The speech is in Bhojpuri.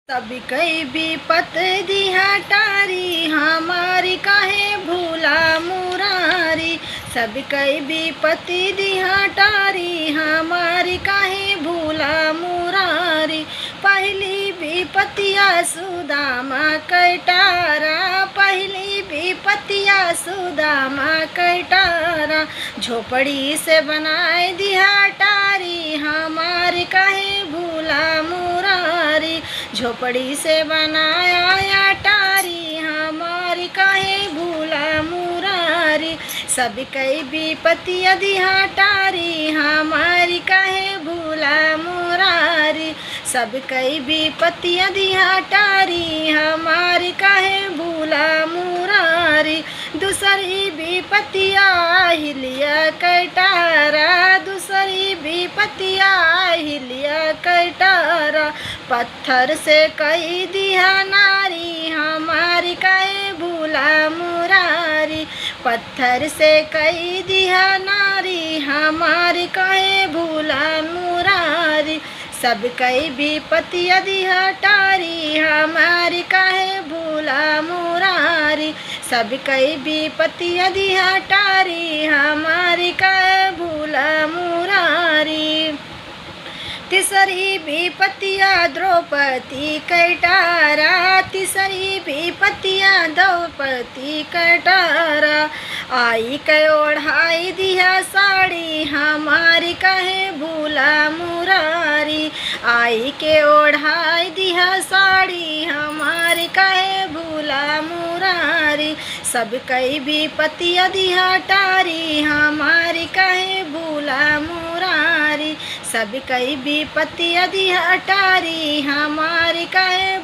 सब कई विपत दिहा टारी हमारी काहे भूला मुरारी। सब कई विपत्ति दिहा टारी हमारी काहे भूला मुरारी। पहली विपत्तिया सुदामा कटारा, पहली विपत्तिया सुदामा कटारा। झोपड़ी से बनाए दिहा टारी हमारी काहे भूला मुरारी। झोपड़ी से बनाया या टारी हमारी काहे भूला मुरारी। सब कई विपत्तिया दिहा टारी हमारी काहे भूला मुरारी। सब कई विपत्तिया दिहा टारी हमारी काहे भूला मुरारी। दूसरी विपत्तिया हिलिया कटारा, दूसरी विपत्तिया हिलिया कटारा। पत्थर से कई दिहा नारी हमारी काहे भूला मुरारी। पत्थर से कई दिहा नारी हमारी काहे भूला मुरारी। सब कई विपत्तिया दिहा टारी हमारी काहे भूला मुरारी। सब कई विपत्तिया दिहा टारी हमारी काहे भूला मुरारी। तीसरी विपत्तिया द्रौपदी कटारा, तीसरी विपत्तिया द्रौपदी कटारा। आई के ओढ़ाई दिहा साड़ी हमारी काहे भूला मुरारी। आई के ओढ़ाई दिहा साड़ी हमारी काहे भूला मुरारी। सब कई विपत्तिया दिहा टारी हमारी काहे भूला मुरारी। सब कई विपत्तिया दिहा टारी हमारी काहे